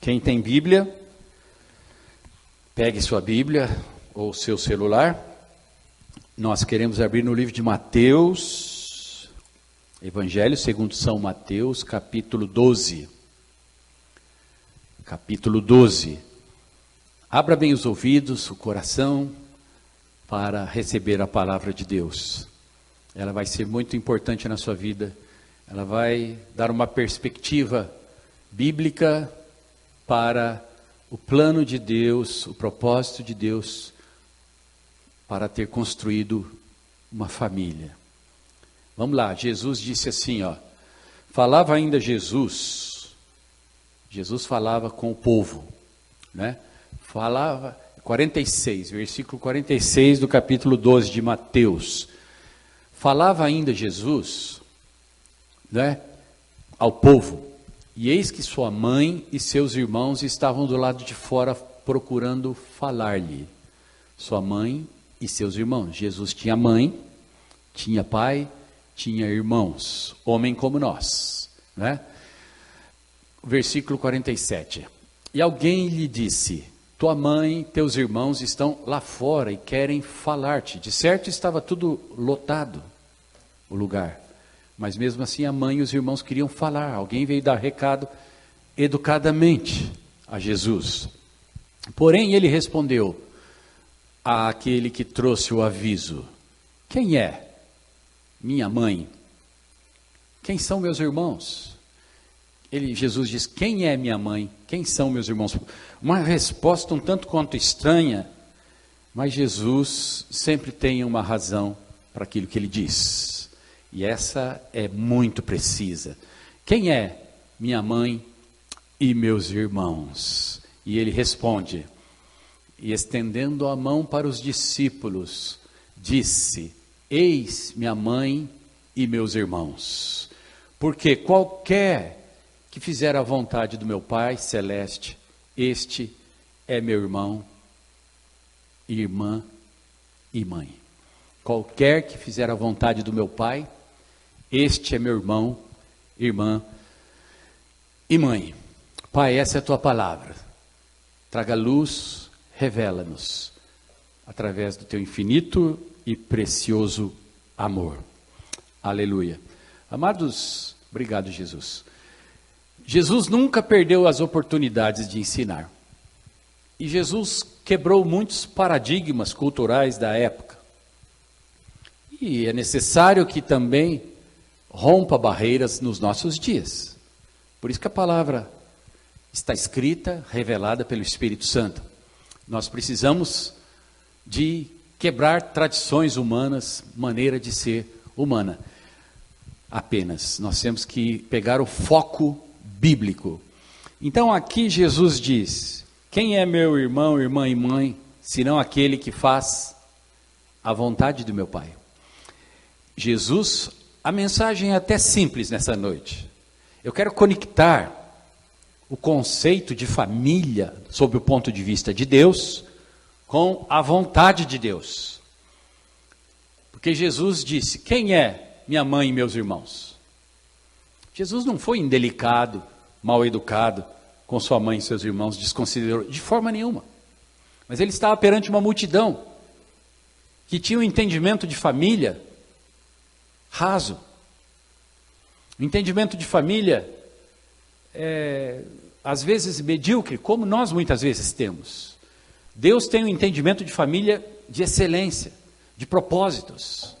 Quem tem Bíblia, pegue sua Bíblia ou seu celular. Nós queremos abrir no livro de Mateus, Evangelho segundo São Mateus, capítulo 12. Capítulo 12. Abra bem os ouvidos, o coração, para receber a palavra de Deus. Ela vai ser muito importante na sua vida. Ela vai dar uma perspectiva bíblica para o plano de Deus, o propósito de Deus para ter construído uma família. Vamos lá, Jesus disse assim, falava ainda Jesus falava com o povo, né? Falava, 46, versículo 46 do capítulo 12 de Mateus. Falava ainda Jesus, né, ao povo, e eis que sua mãe e seus irmãos estavam do lado de fora procurando falar-lhe. Sua mãe e seus irmãos. Jesus tinha mãe, tinha pai, tinha irmãos, homem como nós, né? Versículo 47. E alguém lhe disse: tua mãe, teus irmãos estão lá fora e querem falar-te. De certo estava tudo lotado, o lugar. Mas mesmo assim a mãe e os irmãos queriam falar. Alguém veio dar recado educadamente a Jesus. Porém ele respondeu àquele que trouxe o aviso: quem é minha mãe? Quem são meus irmãos? Jesus diz: quem é minha mãe? Quem são meus irmãos? Uma resposta um tanto quanto estranha, mas Jesus sempre tem uma razão para aquilo que ele diz. E essa é muito precisa. Quem é minha mãe e meus irmãos? E ele responde, e estendendo a mão para os discípulos, disse: eis minha mãe e meus irmãos. Porque qualquer que fizer a vontade do meu Pai celeste, este é meu irmão, irmã e mãe. Qualquer que fizer a vontade do meu Pai, este é meu irmão, irmã e mãe. Pai, essa é a tua palavra. Traga luz, revela-nos, através do teu infinito e precioso amor. Aleluia. Amados, obrigado, Jesus. Jesus nunca perdeu as oportunidades de ensinar. E Jesus quebrou muitos paradigmas culturais da época. E é necessário que também rompa barreiras nos nossos dias. Por isso que a palavra está escrita, revelada pelo Espírito Santo. Nós precisamos de quebrar tradições humanas, maneira de ser humana. Apenas, nós temos que pegar o foco bíblico. Então aqui Jesus diz: quem é meu irmão, irmã e mãe, senão aquele que faz a vontade do meu Pai? Jesus, a mensagem é até simples nessa noite. Eu quero conectar o conceito de família, sob o ponto de vista de Deus, com a vontade de Deus. Porque Jesus disse: quem é minha mãe e meus irmãos? Jesus não foi indelicado, mal educado com sua mãe e seus irmãos, desconsiderou de forma nenhuma. Mas ele estava perante uma multidão que tinha um entendimento de família raso. O entendimento de família às vezes medíocre, como nós muitas vezes temos. Deus tem um entendimento de família de excelência, de propósitos.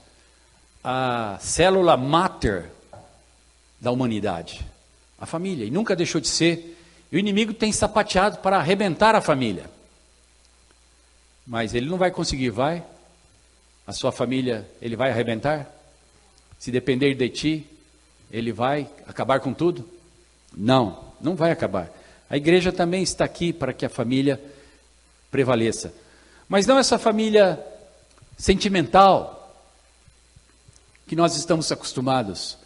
A célula máter da humanidade, a família, e nunca deixou de ser. E o inimigo tem sapateado para arrebentar a família. Mas ele não vai conseguir, vai? A sua família, ele vai arrebentar? Se depender de ti, ele vai acabar com tudo? Não, não vai acabar. A igreja também está aqui para que a família prevaleça. Mas não essa família sentimental que nós estamos acostumados.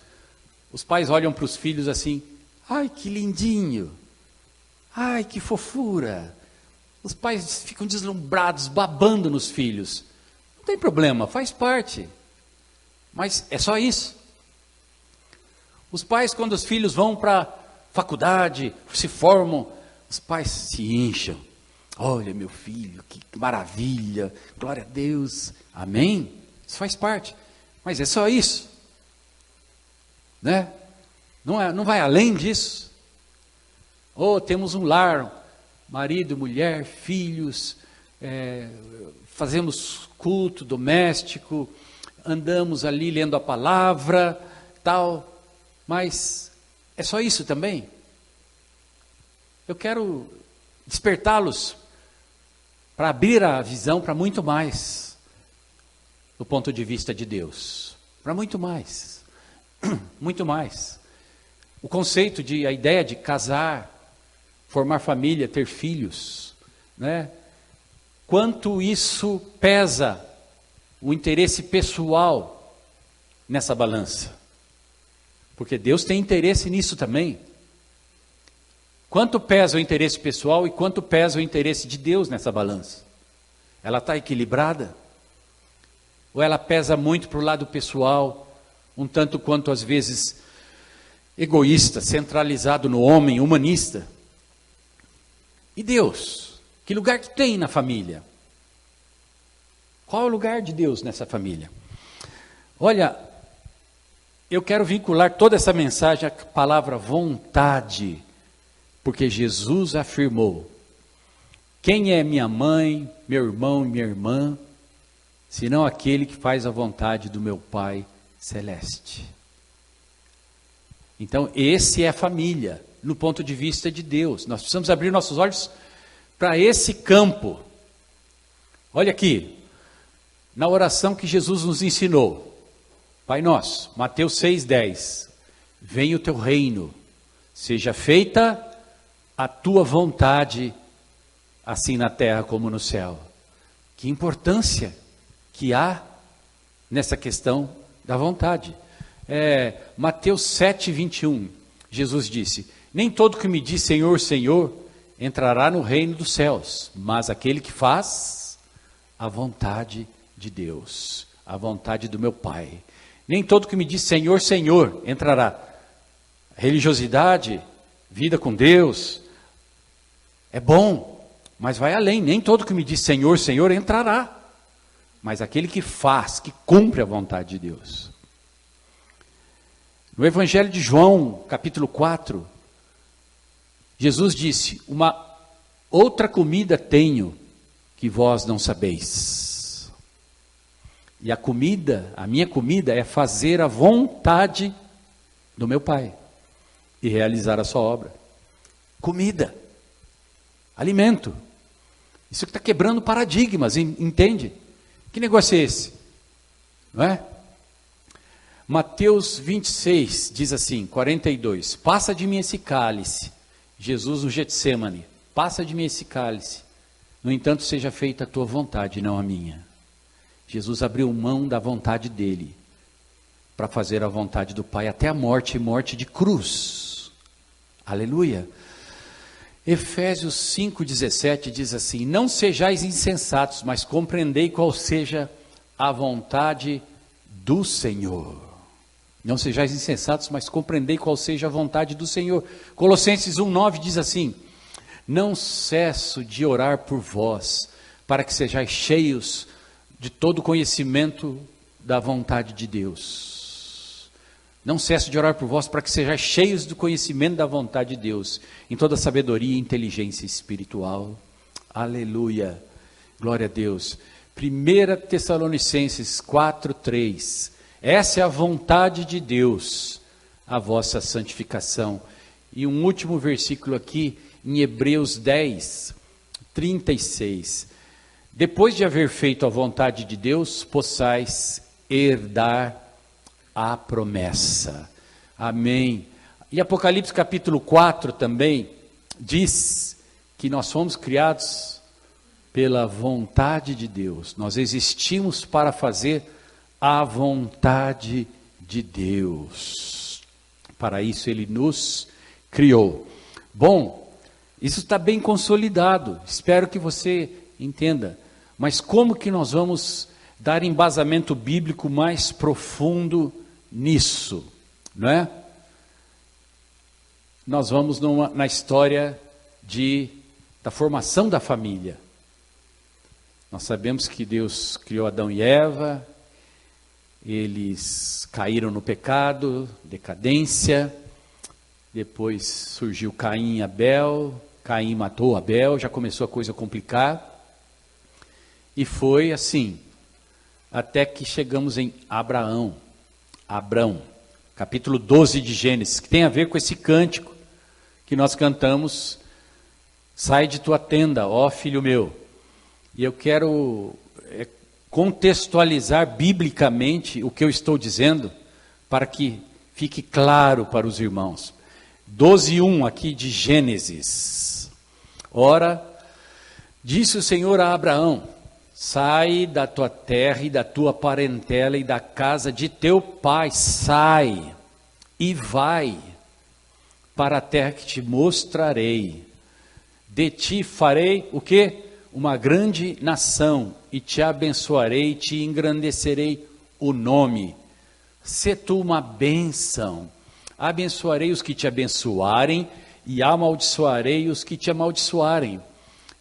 Os pais olham para os filhos assim: ai, que lindinho, ai, que fofura. Os pais ficam deslumbrados, babando nos filhos. Não tem problema, faz parte. Mas é só isso. Os pais, quando os filhos vão para faculdade, se formam, os pais se incham. Olha, meu filho, que maravilha, glória a Deus, amém? Isso faz parte, mas é só isso, né? Não vai além disso. Temos um lar, marido, mulher, filhos, fazemos culto doméstico, andamos ali lendo a palavra, tal, mas é só isso também? Eu quero despertá-los para abrir a visão para muito mais, do ponto de vista de Deus, para muito mais, muito mais. O conceito a ideia de casar, formar família, ter filhos, né? Quanto isso pesa o interesse pessoal nessa balança? Porque Deus tem interesse nisso também. Quanto pesa o interesse pessoal e quanto pesa o interesse de Deus nessa balança? Ela está equilibrada? Ou ela pesa muito para o lado pessoal, um tanto quanto às vezes egoísta, centralizado no homem, humanista? E Deus? Que lugar que tem na família? Qual é o lugar de Deus nessa família? Olha, eu quero vincular toda essa mensagem à palavra vontade, porque Jesus afirmou: quem é minha mãe, meu irmão e minha irmã, senão aquele que faz a vontade do meu Pai Celeste? Então, esse é a família, no ponto de vista de Deus. Nós precisamos abrir nossos olhos para esse campo. Olha aqui, na oração que Jesus nos ensinou, Pai Nosso, Mateus 6,10, venha o teu reino, seja feita a tua vontade, assim na terra como no céu. Que importância que há nessa questão da vontade. Mateus 7,21, Jesus disse: nem todo que me diz Senhor, Senhor, entrará no reino dos céus, mas aquele que faz a vontade de Deus, a vontade do meu Pai. Nem todo que me diz Senhor, Senhor, entrará. Religiosidade, vida com Deus, é bom, mas vai além. Nem todo que me diz Senhor, Senhor, entrará, mas aquele que faz, que cumpre a vontade de Deus. No Evangelho de João, capítulo 4, Jesus disse: uma outra comida tenho, que vós não sabeis. E a minha comida é fazer a vontade do meu Pai e realizar a sua obra. Comida, alimento. Isso que está quebrando paradigmas, entende? Que negócio é esse? Não é? Mateus 26 diz assim, 42, passa de mim esse cálice. Jesus no Getsêmani, passa de mim esse cálice. No entanto, seja feita a tua vontade, não a minha. Jesus abriu mão da vontade dele para fazer a vontade do Pai até a morte, e morte de cruz. Aleluia. Efésios 5,17 diz assim: não sejais insensatos, mas compreendei qual seja a vontade do Senhor. Não sejais insensatos, mas compreendei qual seja a vontade do Senhor. Colossenses 1,9 diz assim: não cesso de orar por vós, para que sejais cheios de todo conhecimento da vontade de Deus. Não cesso de orar por vós, para que sejais cheios do conhecimento da vontade de Deus, em toda sabedoria e inteligência espiritual. Aleluia, glória a Deus. 1 Tessalonicenses 4,3, essa é a vontade de Deus, a vossa santificação. E um último versículo aqui, em Hebreus 10, 36. Depois de haver feito a vontade de Deus, possais herdar a promessa. Amém. E Apocalipse capítulo 4 também diz que nós fomos criados pela vontade de Deus. Nós existimos para fazer a vontade de Deus. Para isso Ele nos criou. Bom, isso está bem consolidado. Espero que você entenda. Mas como que nós vamos dar embasamento bíblico mais profundo nisso? Não é? Nós vamos na história da formação da família. Nós sabemos que Deus criou Adão e Eva, eles caíram no pecado, decadência, depois surgiu Caim e Abel, Caim matou Abel, já começou a coisa a complicar, e foi assim, até que chegamos em Abrão, capítulo 12 de Gênesis, que tem a ver com esse cântico que nós cantamos, sai de tua tenda, ó filho meu. E eu quero contextualizar biblicamente o que eu estou dizendo, para que fique claro para os irmãos. 12:1 aqui de Gênesis. Ora, disse o Senhor a Abraão: sai da tua terra e da tua parentela e da casa de teu pai, sai e vai para a terra que te mostrarei. De ti farei o quê? Uma grande nação, e te abençoarei, e te engrandecerei o nome. Sê tu uma bênção. Abençoarei os que te abençoarem, e amaldiçoarei os que te amaldiçoarem.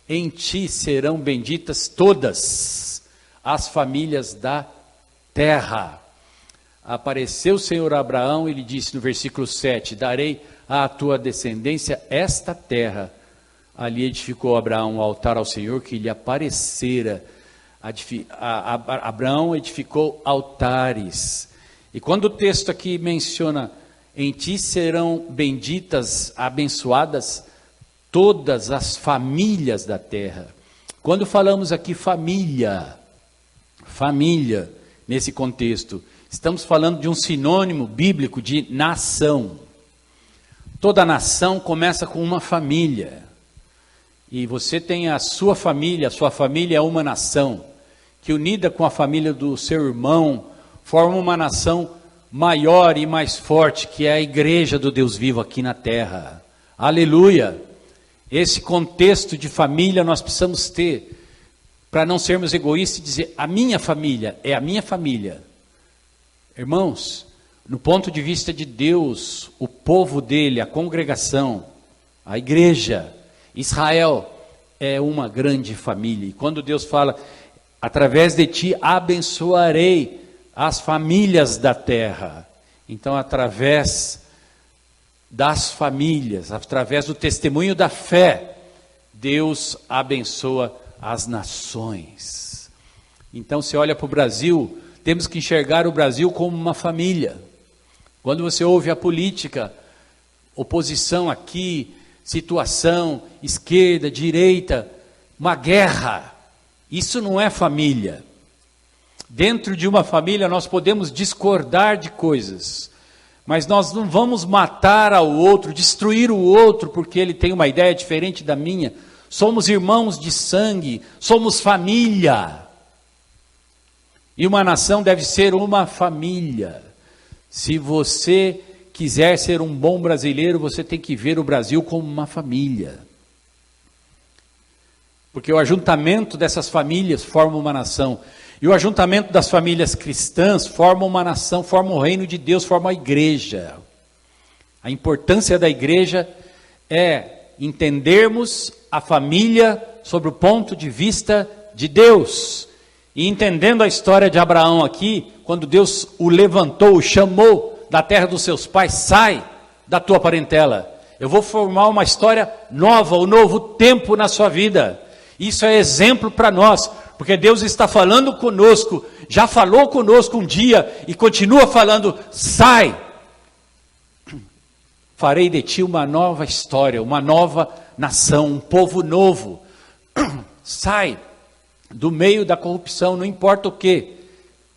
Em ti serão benditas todas as famílias da terra. Apareceu o Senhor a Abraão e lhe disse no versículo 7, darei à tua descendência esta terra. Ali edificou Abraão um altar ao Senhor que lhe aparecera. Abraão edificou altares. E quando o texto aqui menciona, em ti serão benditas, abençoadas, todas as famílias da terra. Quando falamos aqui família, nesse contexto, estamos falando de um sinônimo bíblico de nação. Toda nação começa com uma família. E você tem a sua família é uma nação, que unida com a família do seu irmão, forma uma nação maior e mais forte, que é a igreja do Deus vivo aqui na terra. Aleluia! Esse contexto de família nós precisamos ter, para não sermos egoístas e dizer, a minha família é a minha família. Irmãos, no ponto de vista de Deus, o povo dele, a congregação, a igreja, Israel é uma grande família. E quando Deus fala, através de ti abençoarei as famílias da terra. Então, através das famílias, através do testemunho da fé, Deus abençoa as nações. Então, você olha para o Brasil, temos que enxergar o Brasil como uma família. Quando você ouve a política, oposição aqui, situação, esquerda, direita, uma guerra, isso não é família. Dentro de uma família nós podemos discordar de coisas, mas nós não vamos matar ao outro, destruir o outro, porque ele tem uma ideia diferente da minha. Somos irmãos de sangue, somos família. E uma nação deve ser uma família. Se você quiser ser um bom brasileiro, você tem que ver o Brasil como uma família. Porque o ajuntamento dessas famílias forma uma nação. E o ajuntamento das famílias cristãs forma uma nação, forma o reino de Deus, forma a igreja. A importância da igreja é entendermos a família sob o ponto de vista de Deus. E entendendo a história de Abraão aqui, quando Deus o levantou, o chamou da terra dos seus pais, sai da tua parentela. Eu vou formar uma história nova, um novo tempo na sua vida. Isso é exemplo para nós, porque Deus está falando conosco, já falou conosco um dia e continua falando, sai. Farei de ti uma nova história, uma nova nação, um povo novo. Sai do meio da corrupção, não importa o que.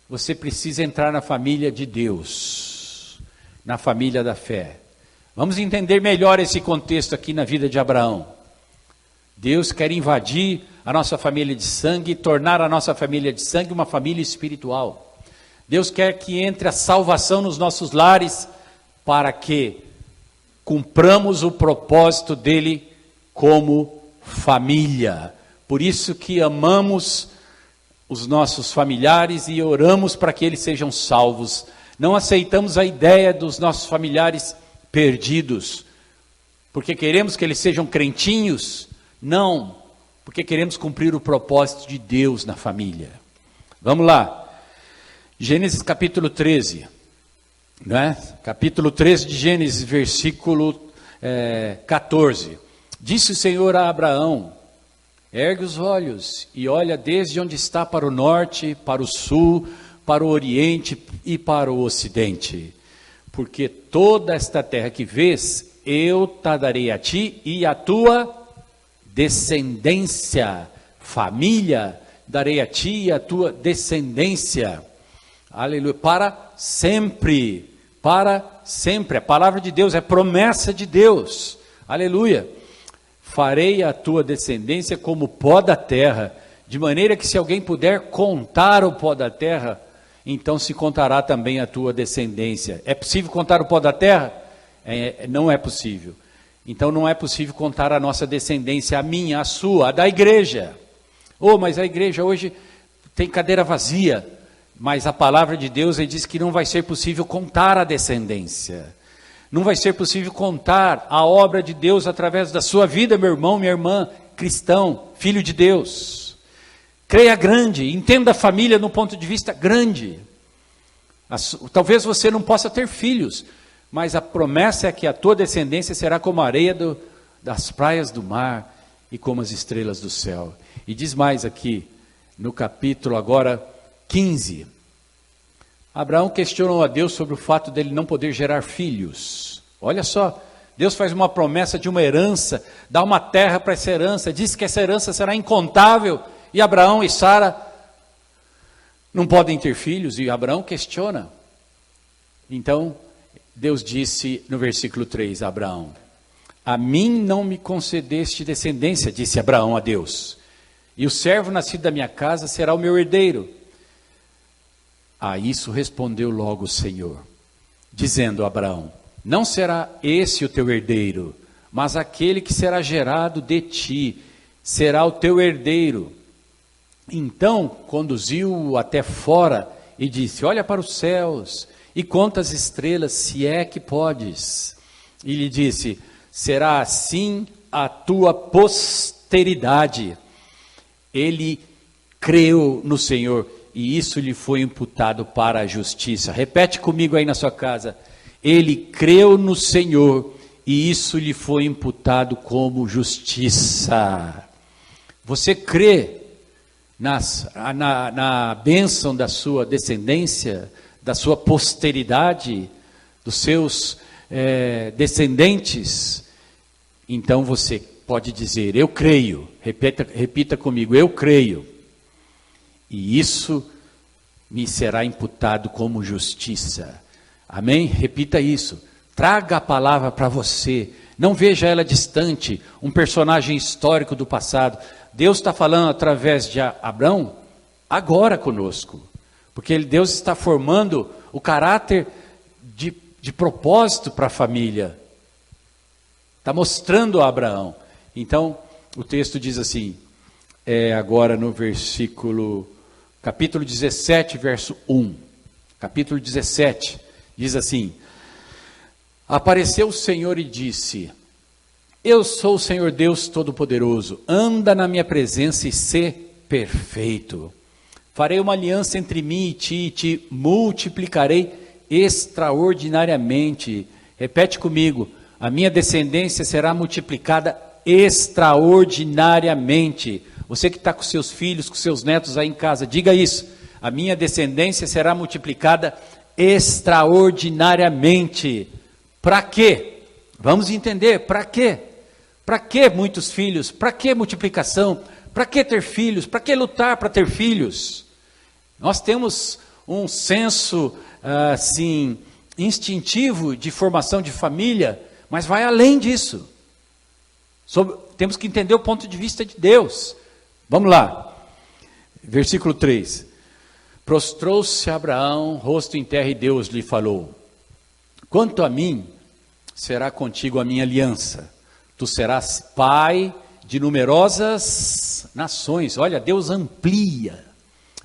Você precisa entrar na família de Deus, na família da fé. Vamos entender melhor esse contexto aqui na vida de Abraão. Deus quer invadir a nossa família de sangue, tornar a nossa família de sangue uma família espiritual. Deus quer que entre a salvação nos nossos lares, para que cumpramos o propósito dele como família. Por isso que amamos os nossos familiares e oramos para que eles sejam salvos. Não aceitamos a ideia dos nossos familiares perdidos. Porque queremos que eles sejam crentinhos? Não, porque queremos cumprir o propósito de Deus na família. Vamos lá, Gênesis capítulo 13, né? Capítulo 13 de Gênesis, versículo 14. Disse o Senhor a Abraão: ergue os olhos e olha desde onde está para o norte, para o sul, para o oriente e para o ocidente. Porque toda esta terra que vês, eu te darei a ti e a tua descendência, família, darei a ti e a tua descendência. Aleluia, para sempre, para sempre. A palavra de Deus é promessa de Deus. Aleluia. Farei a tua descendência como o pó da terra, de maneira que se alguém puder contar o pó da terra, então se contará também a tua descendência. É possível contar o pó da terra? Não é possível. Então não é possível contar a nossa descendência, a minha, a sua, a da igreja. Mas a igreja hoje tem cadeira vazia. Mas a palavra de Deus diz que não vai ser possível contar a descendência. Não vai ser possível contar a obra de Deus através da sua vida, meu irmão, minha irmã, cristão, filho de Deus. Creia grande, entenda a família no ponto de vista grande. Talvez você não possa ter filhos, mas a promessa é que a tua descendência será como a areia das praias do mar e como as estrelas do céu. E diz mais aqui, no capítulo agora 15. Abraão questionou a Deus sobre o fato dele não poder gerar filhos. Olha só, Deus faz uma promessa de uma herança, dá uma terra para essa herança, diz que essa herança será incontável, e Abraão e Sara não podem ter filhos, e Abraão questiona. Então, Deus disse no versículo 3, a Abraão: a mim não me concedeste descendência, disse Abraão a Deus, e o servo nascido da minha casa será o meu herdeiro. A isso respondeu logo o Senhor, dizendo a Abraão: não será esse o teu herdeiro, mas aquele que será gerado de ti, será o teu herdeiro. Então conduziu-o até fora e disse: olha para os céus e conta as estrelas, se é que podes. E lhe disse: será assim a tua posteridade. Ele creu no Senhor, e isso lhe foi imputado para a justiça. Repete comigo aí na sua casa. Ele creu no Senhor, e isso lhe foi imputado como justiça. Você crê na bênção da sua descendência, da sua posteridade, dos seus descendentes? Então você pode dizer: eu creio. Repita comigo: eu creio. E isso me será imputado como justiça. Amém? Repita isso. Traga a palavra para você. Não veja ela distante, um personagem histórico do passado. Deus está falando através de Abraão agora conosco. Porque Deus está formando o caráter de propósito para a família. Está mostrando a Abraão. Então, o texto diz assim, agora no capítulo 17, verso 1. Capítulo 17, diz assim: apareceu o Senhor e disse: eu sou o Senhor Deus Todo-Poderoso, anda na minha presença e sê perfeito. Farei uma aliança entre mim e te multiplicarei extraordinariamente. Repete comigo: a minha descendência será multiplicada extraordinariamente. Você que está com seus filhos, com seus netos aí em casa, diga isso: a minha descendência será multiplicada extraordinariamente. Para quê? Vamos entender, para quê? Para que muitos filhos? Para que multiplicação? Para que ter filhos? Para que lutar para ter filhos? Nós temos um senso, assim, instintivo de formação de família, mas vai além disso. Temos que entender o ponto de vista de Deus. Vamos lá. Versículo 3. Prostrou-se Abraão, rosto em terra, e Deus lhe falou: quanto a mim, será contigo a minha aliança. Tu serás pai de numerosas nações. Olha, Deus amplia.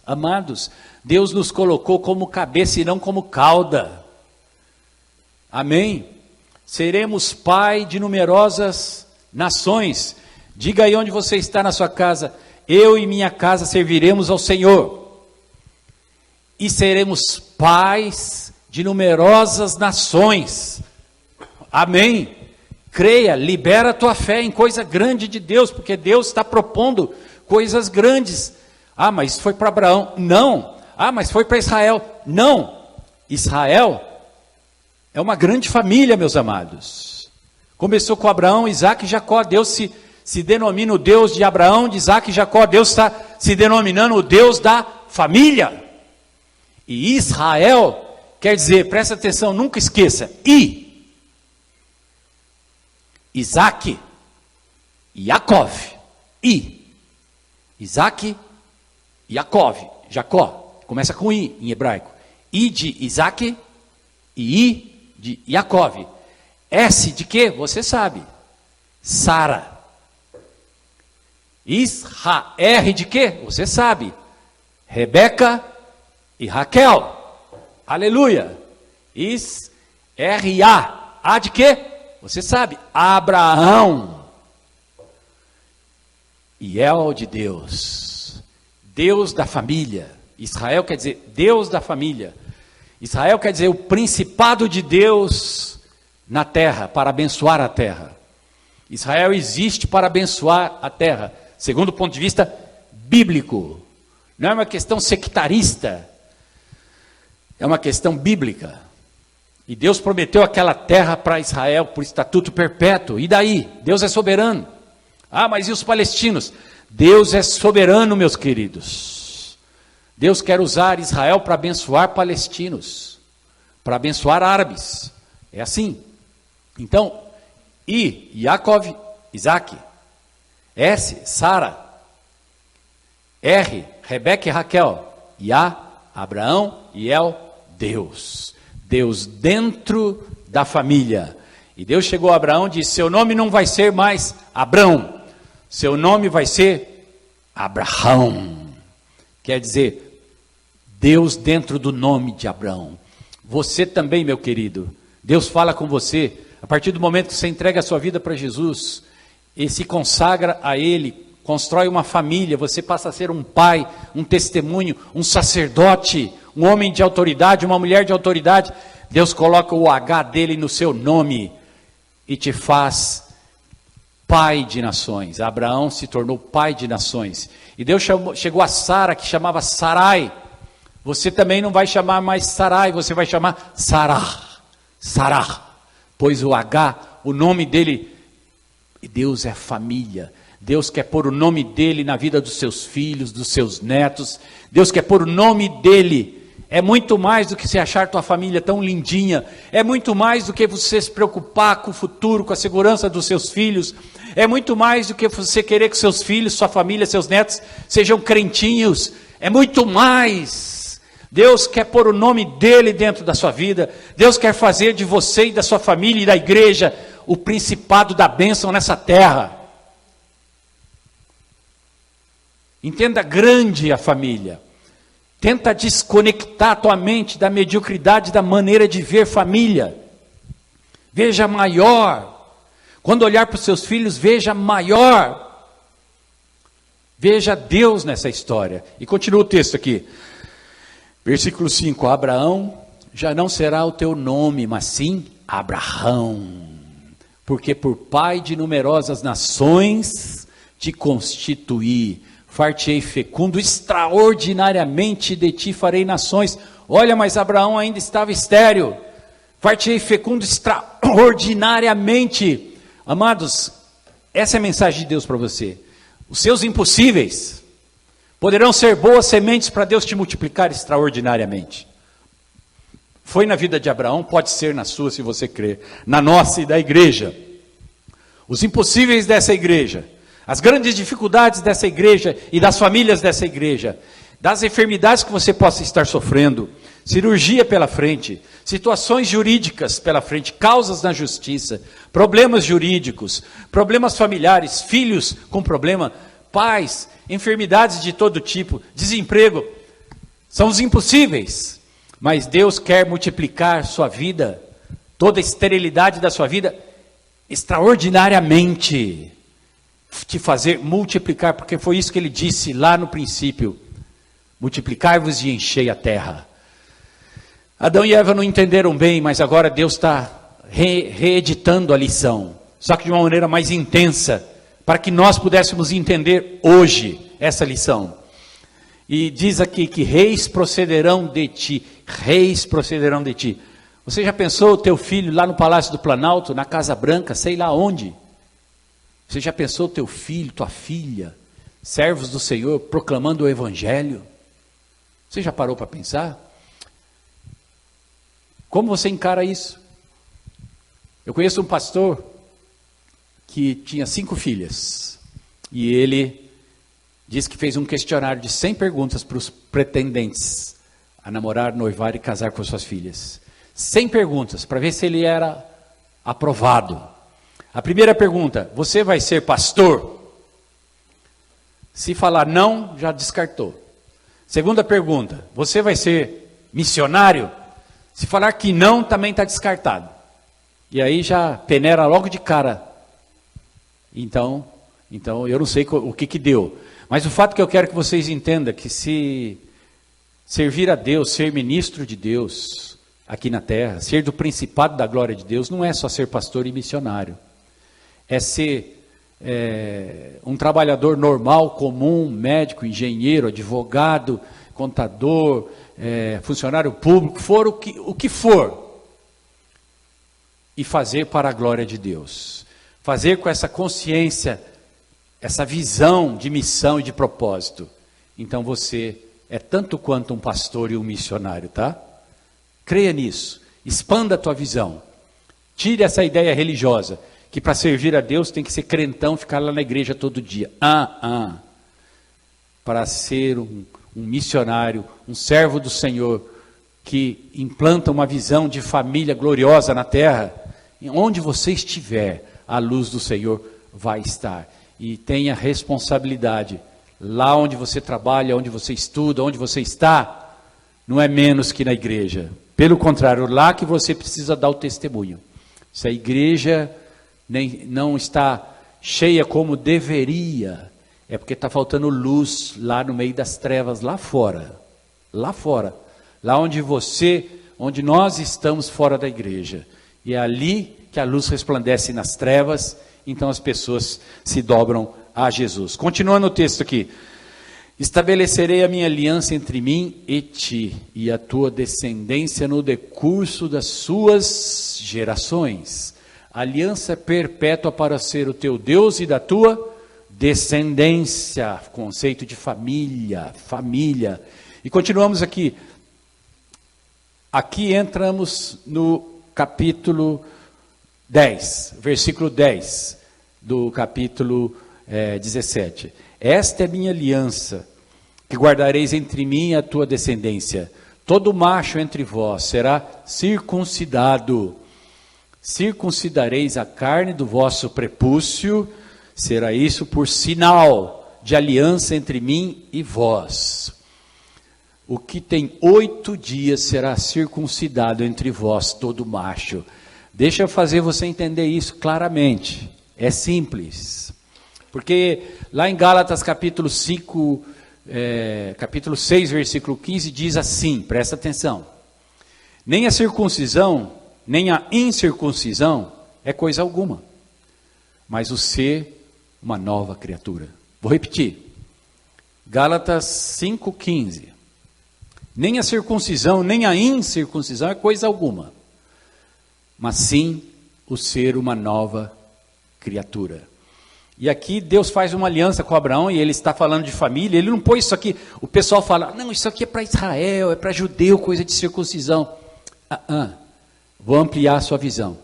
Amados, Deus nos colocou como cabeça e não como cauda. Amém? seremos pai de numerosas nações. Diga aí onde você está na sua casa: eu e minha casa serviremos ao Senhor, e seremos pais de numerosas nações. Amém? Creia, libera a tua fé em coisa grande de Deus, porque Deus está propondo coisas grandes. Ah, mas foi para Abraão? Não. Ah, mas foi para Israel? Não. Israel é uma grande família, meus amados. Começou com Abraão, Isaac e Jacó. Deus se denomina o Deus de Abraão, de Isaac e Jacó. Deus está se denominando o Deus da família. E Israel quer dizer, presta atenção, nunca esqueça, Isaac, Yaakov, Isaac, Yaakov, Jacó, começa com I em hebraico. I de Isaac e I de Yaakov. S de quê? Você sabe. Sara. R de quê? Você sabe. Rebeca e Raquel. Aleluia. R-A. A de quê? Você sabe. Abraão. E El de Deus. Deus da família. Israel quer dizer Deus da família. Israel quer dizer o principado de Deus na terra, para abençoar a terra. Israel existe para abençoar a terra, segundo o ponto de vista bíblico. Não é uma questão sectarista, é uma questão bíblica. E Deus prometeu aquela terra para Israel por estatuto perpétuo. E daí? Deus é soberano. Ah, mas e os palestinos? Deus é soberano, meus queridos. Deus quer usar Israel para abençoar palestinos, para abençoar árabes. É assim. Então, I, Yaakov, Isaac. S, Sara. R, Rebeca e Raquel. Ya, Abraão e El, Deus. Deus dentro da família. E Deus chegou a Abraão e disse: seu nome não vai ser mais Abrão, seu nome vai ser Abraão. Quer dizer, Deus dentro do nome de Abraão. Você também, meu querido, Deus fala com você, a partir do momento que você entrega a sua vida para Jesus, e se consagra a Ele, constrói uma família, você passa a ser um pai, um testemunho, um sacerdote, um homem de autoridade, uma mulher de autoridade. Deus coloca o H dele no seu nome e te faz pai de nações. Abraão se tornou pai de nações. E Deus chegou a Sara, que chamava Sarai. Você também não vai chamar mais Sarai, você vai chamar Sarah. Sarah. Pois o H, o nome dele, Deus é família. Deus quer pôr o nome dele na vida dos seus filhos, dos seus netos. Deus quer pôr o nome dele. É muito mais do que você achar tua família tão lindinha. É muito mais do que você se preocupar com o futuro, com a segurança dos seus filhos. É muito mais do que você querer que seus filhos, sua família, seus netos sejam crentinhos. É muito mais. Deus quer pôr o nome dele dentro da sua vida. Deus quer fazer de você e da sua família e da igreja o principado da bênção nessa terra. Entenda grande a família. Tenta desconectar a tua mente da mediocridade da maneira de ver família. Veja maior. Quando olhar para os seus filhos, veja maior. Veja Deus nessa história. E continua o texto aqui. Versículo 5. Abraão já não será o teu nome, mas sim Abraão. Porque por pai de numerosas nações te constituí. Far-te-ei fecundo, extraordinariamente de ti farei nações. Olha, mas Abraão ainda estava estéril. Far-te-ei fecundo, extraordinariamente. Amados, essa é a mensagem de Deus para você. Os seus impossíveis poderão ser boas sementes para Deus te multiplicar extraordinariamente. Foi na vida de Abraão, pode ser na sua se você crer. Na nossa e da igreja. Os impossíveis dessa igreja, as grandes dificuldades dessa igreja e das famílias dessa igreja, das enfermidades que você possa estar sofrendo, cirurgia pela frente, situações jurídicas pela frente, causas na justiça, problemas jurídicos, problemas familiares, filhos com problema, pais, enfermidades de todo tipo, desemprego, são os impossíveis, mas Deus quer multiplicar sua vida toda a esterilidade da sua vida, extraordinariamente te fazer multiplicar, porque foi isso que ele disse lá no princípio: multiplicai-vos e enchei a terra. Adão e Eva não entenderam bem, mas agora Deus está reeditando a lição, só que de uma maneira mais intensa, para que nós pudéssemos entender hoje essa lição. E diz aqui que reis procederão de ti, reis procederão de ti. Você já pensou o teu filho lá no Palácio do Planalto, na Casa Branca, sei lá onde? Você já pensou o teu filho, tua filha, servos do Senhor, proclamando o Evangelho? Você já parou para pensar? Como você encara isso? Eu conheço um pastor que tinha 5 filhas, e ele diz que fez um questionário de 100 perguntas para os pretendentes a namorar, noivar e casar com suas filhas. 100 perguntas, para ver se ele era aprovado. A primeira pergunta: você vai ser pastor? Se falar não, já descartou. Segunda pergunta: você vai ser missionário? Se falar que não, também está descartado. E aí já peneira logo de cara. Então eu não sei o que deu. Mas o fato que eu quero que vocês entendam é que se servir a Deus, ser ministro de Deus aqui na terra, ser do principado da glória de Deus, não é só ser pastor e missionário. É ser um trabalhador normal, comum, médico, engenheiro, advogado, contador, funcionário público, for o que for, e fazer para a glória de Deus. Fazer com essa consciência, essa visão de missão e de propósito. Então você é tanto quanto um pastor e um missionário, tá? Creia nisso, expanda a tua visão. Tire essa ideia religiosa, que para servir a Deus tem que ser crentão, ficar lá na igreja todo dia. Para ser um missionário, um servo do Senhor, que implanta uma visão de família gloriosa na terra, onde você estiver, a luz do Senhor vai estar. E tenha responsabilidade. Lá onde você trabalha, onde você estuda, onde você está, não é menos que na igreja. Pelo contrário, lá que você precisa dar o testemunho. Se a igreja não está cheia como deveria, é porque está faltando luz lá no meio das trevas, lá fora. Lá fora. Lá onde nós estamos fora da igreja. E é ali que a luz resplandece nas trevas, então as pessoas se dobram a Jesus. Continuando o texto aqui: estabelecerei a minha aliança entre mim e ti, e a tua descendência no decurso das suas gerações. Aliança perpétua para ser o teu Deus e da tua descendência. Conceito de família. E continuamos aqui. Aqui entramos no capítulo 10, versículo 10 do capítulo 17. Esta é minha aliança, que guardareis entre mim e a tua descendência. Todo macho entre vós será circuncidado. Circuncidareis a carne do vosso prepúcio, será isso por sinal de aliança entre mim e vós. O que tem 8 dias será circuncidado entre vós, todo macho. Deixa eu fazer você entender isso claramente. É simples. Porque lá em Gálatas capítulo 5, capítulo 6, versículo 15, diz assim, presta atenção: nem a circuncisão, nem a incircuncisão é coisa alguma, mas o ser uma nova criatura. Vou repetir. Gálatas 5,15. Nem a circuncisão, nem a incircuncisão é coisa alguma, mas sim o ser uma nova criatura. E aqui Deus faz uma aliança com Abraão, e ele está falando de família. Ele não pôs isso aqui. O pessoal fala, não, isso aqui é para Israel, é para judeu, coisa de circuncisão. Vou ampliar a sua visão.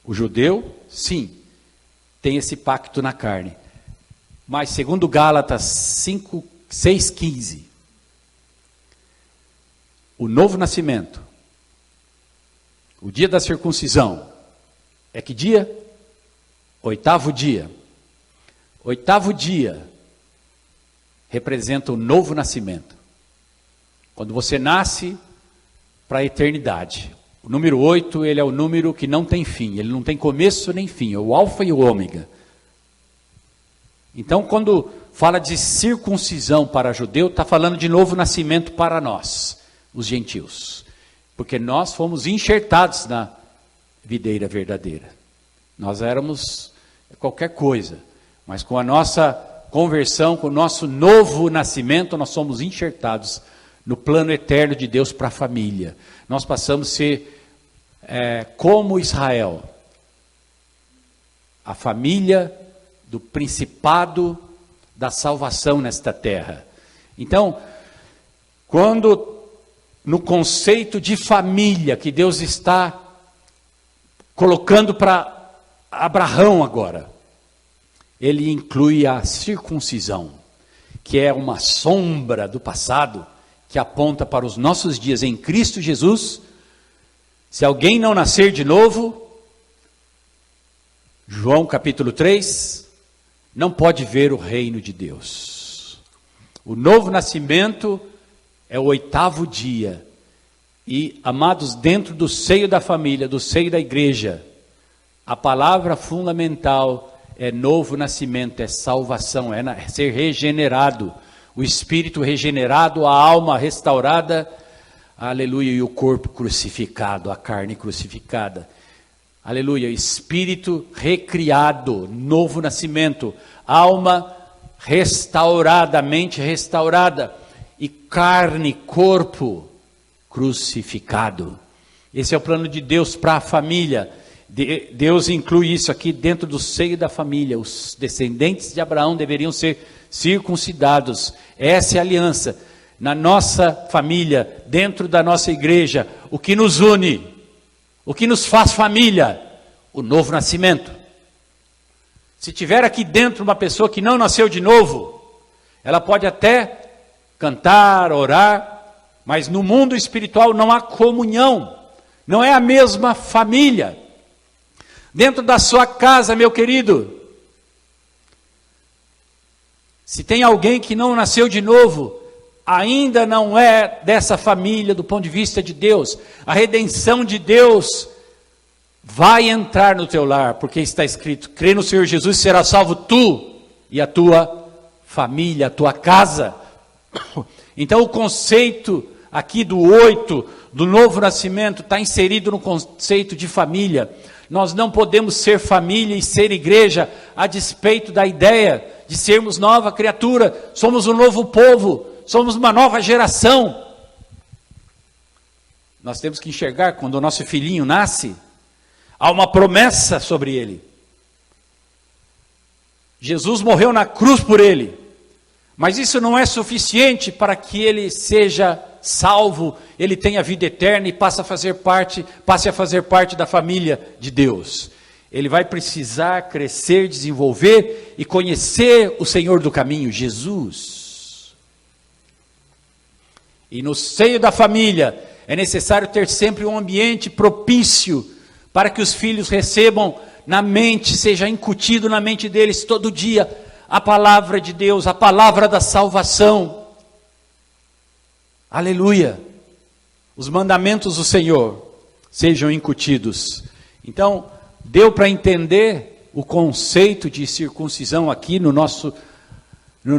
O judeu, sim, tem esse pacto na carne. Mas segundo Gálatas 6,15, o novo nascimento, o dia da circuncisão, é que dia? 8º dia. 8º dia representa o novo nascimento. Quando você nasce para a eternidade. O número 8, ele é o número que não tem fim, ele não tem começo nem fim, é o alfa e o ômega. Então, quando fala de circuncisão para judeu, está falando de novo nascimento para nós, os gentios. Porque nós fomos enxertados na videira verdadeira. Nós éramos qualquer coisa, mas com a nossa conversão, com o nosso novo nascimento, nós somos enxertados no plano eterno de Deus para a família. Nós passamos a ser como Israel, a família do principado da salvação nesta terra. Então, quando no conceito de família que Deus está colocando para Abraão agora, ele inclui a circuncisão, que é uma sombra do passado, que aponta para os nossos dias em Cristo Jesus. Se alguém não nascer de novo, João capítulo 3, não pode ver o reino de Deus. O novo nascimento é o 8º dia. E, amados, dentro do seio da família, do seio da igreja, a palavra fundamental é novo nascimento, é salvação, é ser regenerado. O espírito regenerado, a alma restaurada, aleluia, e o corpo crucificado, a carne crucificada. Aleluia, espírito recriado, novo nascimento, alma restaurada, mente restaurada, e carne, corpo crucificado. Esse é o plano de Deus para a família. Deus inclui isso aqui dentro do seio da família. Os descendentes de Abraão deveriam ser circuncidados. Essa é a aliança. Na nossa família, dentro da nossa igreja, o que nos une, o que nos faz família, o novo nascimento. Se tiver aqui dentro uma pessoa que não nasceu de novo, ela pode até cantar, orar, mas no mundo espiritual não há comunhão, não é a mesma família. Dentro da sua casa, meu querido, se tem alguém que não nasceu de novo, ainda não é dessa família do ponto de vista de Deus. A redenção de Deus vai entrar no teu lar, porque está escrito: crê no Senhor Jesus, será salvo tu e a tua família, a tua casa. Então o conceito aqui do 8, do novo nascimento, está inserido no conceito de família. Nós não podemos ser família e ser igreja a despeito da ideia de sermos nova criatura. Somos um novo povo, somos uma nova geração. Nós temos que enxergar, quando o nosso filhinho nasce, há uma promessa sobre ele. Jesus morreu na cruz por ele, mas isso não é suficiente para que ele seja salvo, ele tenha vida eterna e passe a fazer parte da família de Deus. Ele vai precisar crescer, desenvolver e conhecer o Senhor do caminho, Jesus. E no seio da família é necessário ter sempre um ambiente propício para que os filhos recebam na mente, seja incutido na mente deles todo dia a palavra de Deus, a palavra da salvação. Aleluia! Os mandamentos do Senhor sejam incutidos. Então, deu para entender o conceito de circuncisão aqui no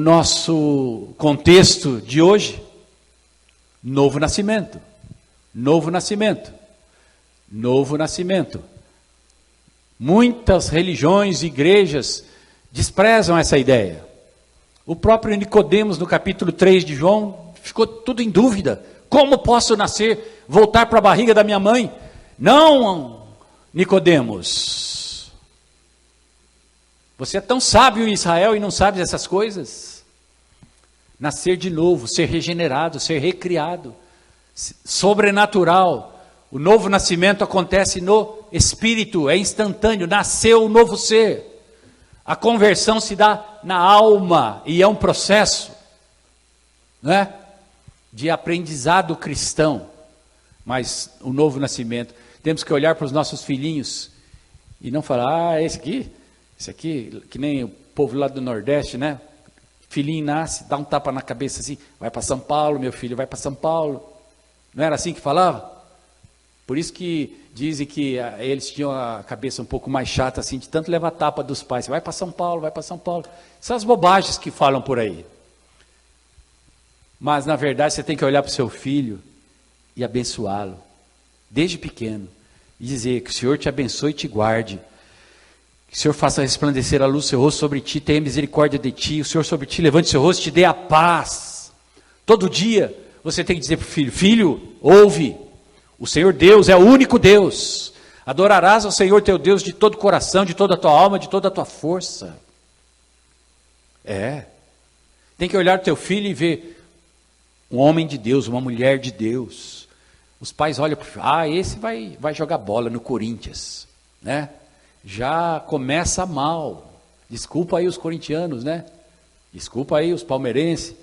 nosso contexto de hoje? Novo nascimento, novo nascimento, novo nascimento. Muitas religiões e igrejas desprezam essa ideia. O próprio Nicodemos, no capítulo 3 de João, ficou tudo em dúvida. Como posso nascer, voltar para a barriga da minha mãe? Não, Nicodemos. Você é tão sábio em Israel e não sabe dessas coisas? Nascer de novo, ser regenerado, ser recriado, sobrenatural. O novo nascimento acontece no espírito, é instantâneo, nasceu um novo ser. A conversão se dá na alma e é um processo, né, de aprendizado cristão. Mas o novo nascimento, temos que olhar para os nossos filhinhos e não falar: esse aqui, que nem o povo lá do Nordeste, né? Filhinho nasce, dá um tapa na cabeça assim: vai para São Paulo, meu filho, vai para São Paulo. Não era assim que falava? Por isso que dizem que eles tinham a cabeça um pouco mais chata, assim, de tanto levar tapa dos pais. Vai para São Paulo, vai para São Paulo. São as bobagens que falam por aí. Mas, na verdade, você tem que olhar para o seu filho e abençoá-lo, desde pequeno. E dizer que o Senhor te abençoe e te guarde. Que o Senhor faça resplandecer a luz do seu rosto sobre ti, tenha misericórdia de ti. O Senhor sobre ti levante seu rosto e te dê a paz. Todo dia você tem que dizer para o filho, filho, ouve. O Senhor Deus é o único Deus. Adorarás ao Senhor teu Deus de todo o coração, de toda a tua alma, de toda a tua força. Tem que olhar para o teu filho e ver um homem de Deus, uma mulher de Deus. Os pais olham para o filho, esse vai jogar bola no Corinthians, né? Já começa mal. Desculpa aí os corintianos, né? Desculpa aí os palmeirenses.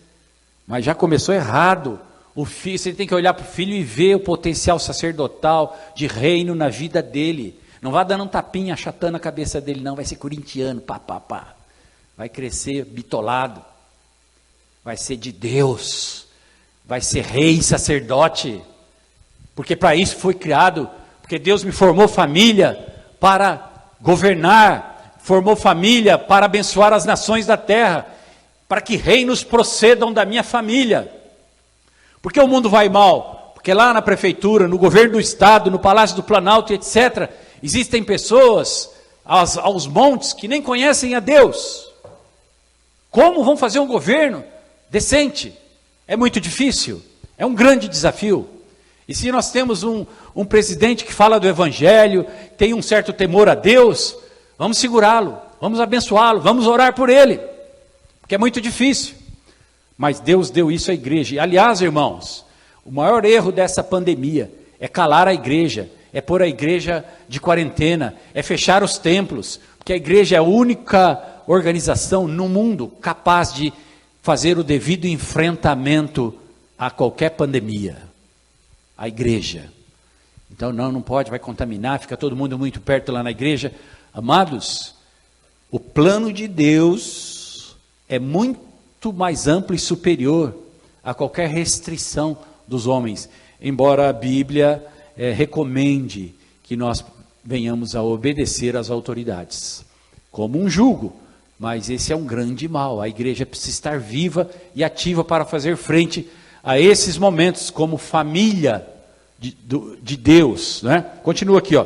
Mas já começou errado. O filho, você tem que olhar para o filho e ver o potencial sacerdotal de reino na vida dele. Não vá dando um tapinha, achatando a cabeça dele, não. Vai ser corintiano, pá. Vai crescer bitolado. Vai ser de Deus. Vai ser rei, sacerdote. Porque para isso foi criado. Porque Deus me formou família para governar. Formou família para abençoar as nações da terra. Para que reinos procedam da minha família. Por que o mundo vai mal? Porque lá na prefeitura, no governo do estado, no Palácio do Planalto, etc., existem pessoas aos montes que nem conhecem a Deus. Como vão fazer um governo decente? É muito difícil, é um grande desafio. E se nós temos um presidente que fala do Evangelho, tem um certo temor a Deus, vamos segurá-lo, vamos abençoá-lo, vamos orar por ele, porque é muito difícil. Mas Deus deu isso à igreja. E, aliás, irmãos, o maior erro dessa pandemia é calar a igreja, é pôr a igreja de quarentena, é fechar os templos, porque a igreja é a única organização no mundo capaz de fazer o devido enfrentamento a qualquer pandemia. A igreja. Então não pode, vai contaminar, fica todo mundo muito perto lá na igreja. Amados, o plano de Deus é muito mais amplo e superior a qualquer restrição dos homens, embora a Bíblia recomende que nós venhamos a obedecer às autoridades, como um jugo, mas esse é um grande mal. A igreja precisa estar viva e ativa para fazer frente a esses momentos como família de Deus, né? Continua aqui, ó.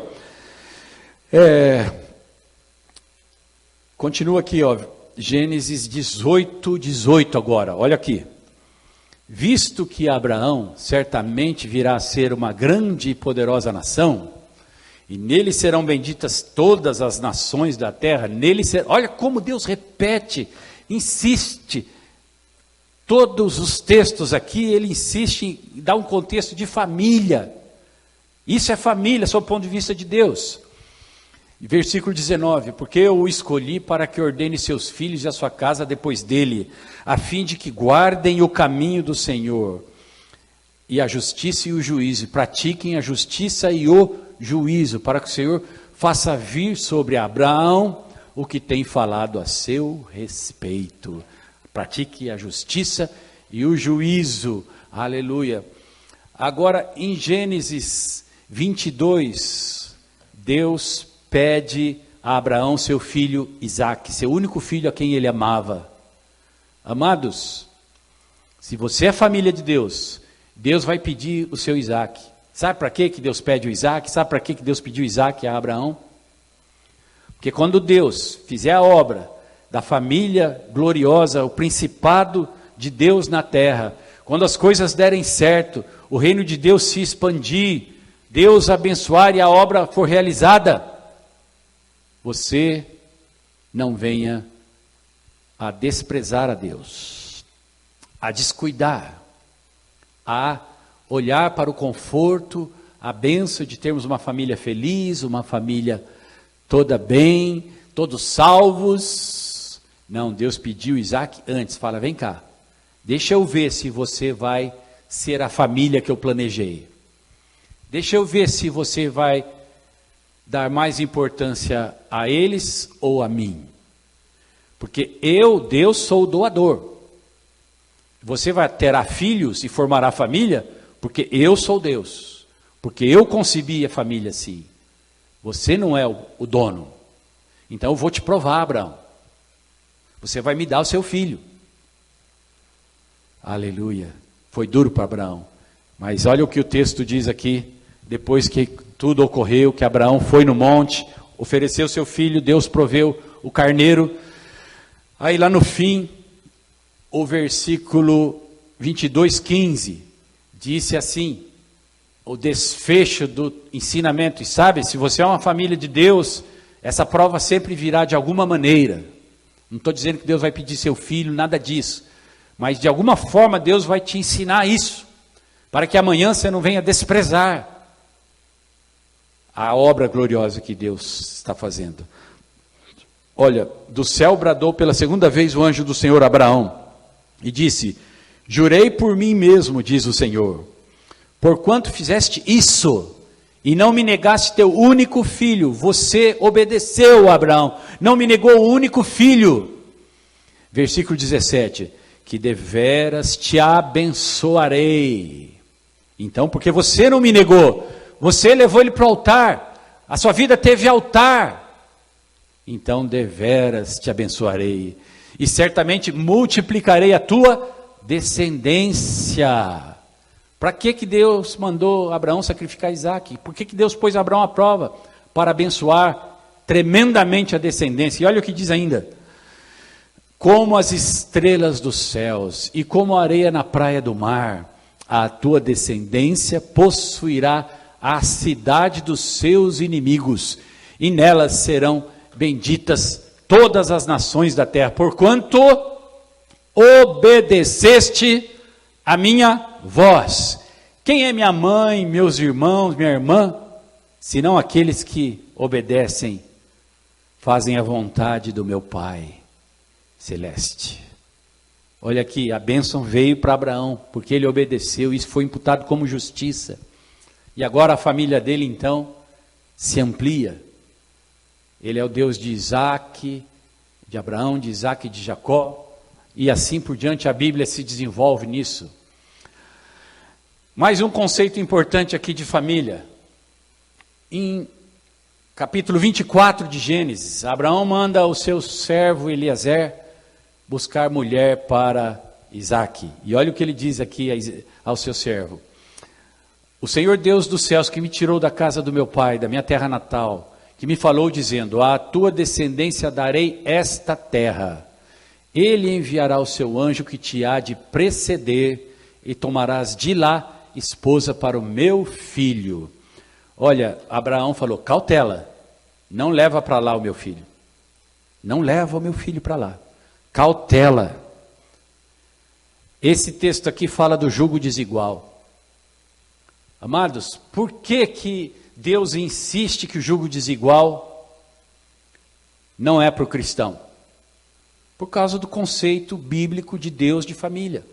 Continua aqui, ó. Gênesis 18 agora, olha aqui. Visto que Abraão certamente virá a ser uma grande e poderosa nação, e nele serão benditas todas as nações da terra, olha como Deus repete, insiste, todos os textos aqui, ele insiste em dar um contexto de família. Isso é família, sob o ponto de vista de Deus. Versículo 19, porque eu o escolhi para que ordene seus filhos e a sua casa depois dele, a fim de que guardem o caminho do Senhor, e a justiça e o juízo, pratiquem a justiça e o juízo, para que o Senhor faça vir sobre Abraão o que tem falado a seu respeito. Pratique a justiça e o juízo, aleluia. Agora, em Gênesis 22, Deus pede a Abraão seu filho Isaque, seu único filho a quem ele amava. Amados, se você é família de Deus, Deus vai pedir o seu Isaque. Sabe para que Deus pede o Isaque? Sabe para que Deus pediu Isaque a Abraão? Porque quando Deus fizer a obra da família gloriosa, o principado de Deus na terra, quando as coisas derem certo, o reino de Deus se expandir, Deus abençoar e a obra for realizada, você não venha a desprezar a Deus, a descuidar, a olhar para o conforto, a bênção de termos uma família feliz, uma família toda bem, todos salvos. Não, Deus pediu Isaque antes, fala, vem cá, deixa eu ver se você vai ser a família que eu planejei. Deixa eu ver se você vai dar mais importância a eles ou a mim. Porque eu, Deus, sou o doador. Você terá filhos e formará família, porque eu sou Deus. Porque eu concebi a família assim. Você não é o dono. Então eu vou te provar, Abraão. Você vai me dar o seu filho. Aleluia. Foi duro para Abraão. Mas olha o que o texto diz aqui. Depois que tudo ocorreu, que Abraão foi no monte, ofereceu seu filho, Deus proveu o carneiro. Aí lá no fim, o versículo 22:15, disse assim, o desfecho do ensinamento. E sabe, se você é uma família de Deus, essa prova sempre virá de alguma maneira. Não estou dizendo que Deus vai pedir seu filho, nada disso. Mas de alguma forma Deus vai te ensinar isso, para que amanhã você não venha desprezar a obra gloriosa que Deus está fazendo. Olha, do céu bradou pela segunda vez o anjo do Senhor a Abraão, e disse, jurei por mim mesmo, diz o Senhor, porquanto fizeste isso, e não me negaste teu único filho, você obedeceu, Abraão, não me negou o único filho. Versículo 17, que deveras te abençoarei. Então, porque você não me negou, você levou ele para o altar, a sua vida teve altar, então deveras te abençoarei, e certamente multiplicarei a tua descendência. Para que Deus mandou Abraão sacrificar Isaque? Por que Deus pôs Abraão à prova? Para abençoar tremendamente a descendência. E olha o que diz ainda, como as estrelas dos céus, e como a areia na praia do mar, a tua descendência possuirá a cidade dos seus inimigos, e nelas serão benditas todas as nações da terra, porquanto obedeceste a minha voz. Quem é minha mãe, meus irmãos, minha irmã, senão aqueles que obedecem, fazem a vontade do meu Pai celeste. Olha aqui, a bênção veio para Abraão, porque ele obedeceu, isso foi imputado como justiça. E agora a família dele, então, se amplia. Ele é o Deus de Isaque, de Abraão, de Isaque e de Jacó. E assim por diante, a Bíblia se desenvolve nisso. Mais um conceito importante aqui de família. Em capítulo 24 de Gênesis, Abraão manda o seu servo Eliezer buscar mulher para Isaque. E olha o que ele diz aqui ao seu servo. O Senhor Deus dos céus, que me tirou da casa do meu pai, da minha terra natal, que me falou dizendo, à tua descendência darei esta terra. Ele enviará o seu anjo que te há de preceder, e tomarás de lá esposa para o meu filho. Olha, Abraão falou, cautela, não leva para lá o meu filho. Não leva o meu filho para lá. Cautela. Esse texto aqui fala do jugo desigual. Amados, por que Deus insiste que o jugo desigual não é para o cristão? Por causa do conceito bíblico de Deus de família.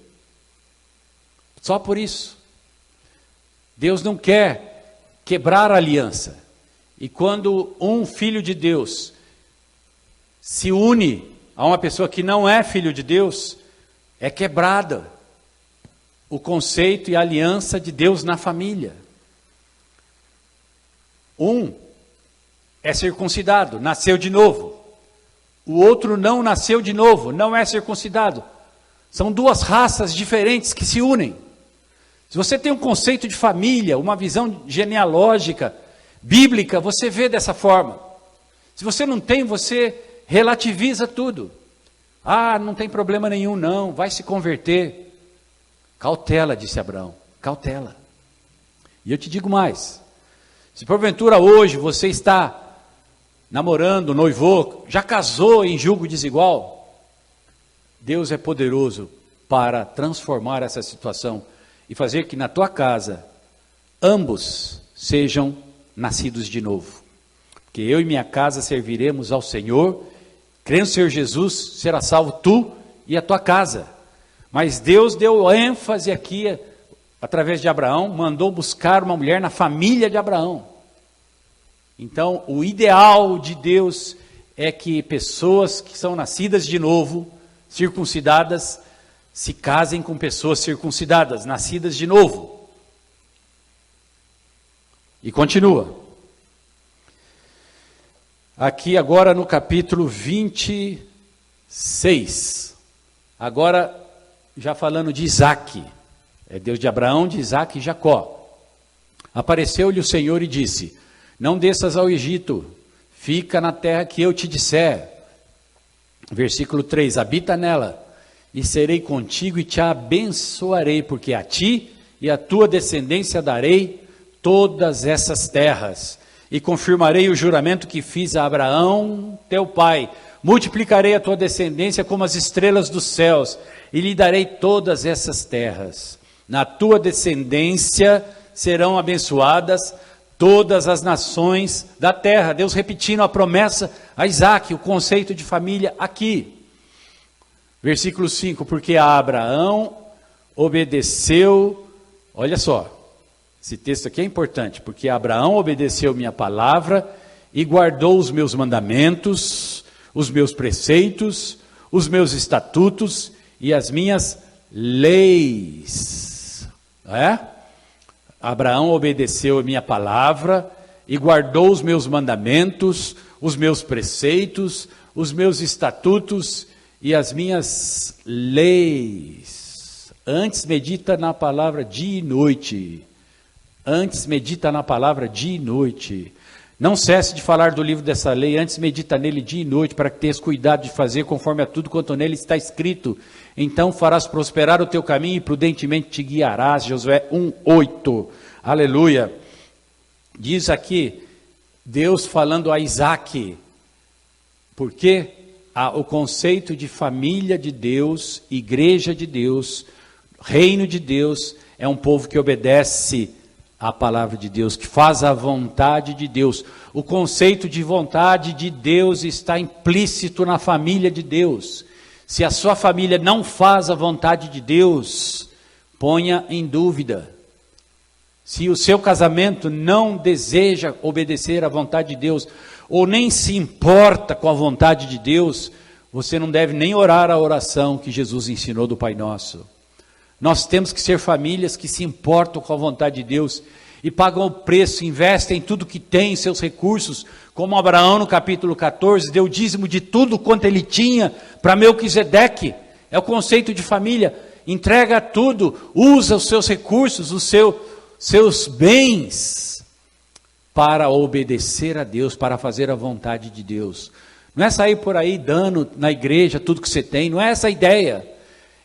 Só por isso. Deus não quer quebrar a aliança. E quando um filho de Deus se une a uma pessoa que não é filho de Deus, é quebrada o conceito e a aliança de Deus na família. Um é circuncidado, nasceu de novo. O outro não nasceu de novo, não é circuncidado. São duas raças diferentes que se unem. Se você tem um conceito de família, uma visão genealógica, bíblica, você vê dessa forma. Se você não tem, você relativiza tudo. Ah, não tem problema nenhum não, vai se converter. Cautela, disse Abraão, cautela. E eu te digo mais, se porventura hoje você está namorando, noivou, já casou em julgo desigual, Deus é poderoso para transformar essa situação e fazer que na tua casa ambos sejam nascidos de novo. Porque eu e minha casa serviremos ao Senhor, crendo no Senhor Jesus, será salvo tu e a tua casa. Mas Deus deu ênfase aqui, através de Abraão, mandou buscar uma mulher na família de Abraão. Então, o ideal de Deus é que pessoas que são nascidas de novo, circuncidadas, se casem com pessoas circuncidadas, nascidas de novo. E continua. Aqui agora no capítulo 26. Agora já falando de Isaque. É Deus de Abraão, de Isaque e Jacó. Apareceu-lhe o Senhor e disse: não desças ao Egito, fica na terra que eu te disser. Versículo 3, habita nela, e serei contigo e te abençoarei, porque a ti e a tua descendência darei todas essas terras. E confirmarei o juramento que fiz a Abraão, teu pai. Multiplicarei a tua descendência como as estrelas dos céus, e lhe darei todas essas terras. Na tua descendência serão abençoadas todas as nações da terra. Deus repetindo a promessa a Isaque, o conceito de família aqui. Versículo 5, porque a Abraão obedeceu, olha só, esse texto aqui é importante, porque Abraão obedeceu minha palavra e guardou os meus mandamentos, os meus preceitos, os meus estatutos e as minhas leis. Não é? Abraão obedeceu a minha palavra e guardou os meus mandamentos, os meus preceitos, os meus estatutos e as minhas leis. Antes medita na palavra dia e noite. Antes medita na palavra dia e noite. Não cesse de falar do livro dessa lei, antes medita nele dia e noite, para que tenhas cuidado de fazer conforme a tudo quanto nele está escrito. Então farás prosperar o teu caminho e prudentemente te guiarás. Josué 1:8. Aleluia. Diz aqui, Deus falando a Isaque, porque o conceito de família de Deus, igreja de Deus, reino de Deus, é um povo que obedece a palavra de Deus, que faz a vontade de Deus. O conceito de vontade de Deus está implícito na família de Deus. Se a sua família não faz a vontade de Deus, ponha em dúvida. Se o seu casamento não deseja obedecer à vontade de Deus, ou nem se importa com a vontade de Deus, você não deve nem orar a oração que Jesus ensinou do Pai Nosso. Nós temos que ser famílias que se importam com a vontade de Deus e pagam o preço, investem em tudo que tem, seus recursos, como Abraão no capítulo 14, deu dízimo de tudo quanto ele tinha para Melquisedeque. É o conceito de família, entrega tudo, usa os seus recursos, seus bens para obedecer a Deus, para fazer a vontade de Deus. Não é sair por aí dando na igreja tudo que você tem, não é essa a ideia.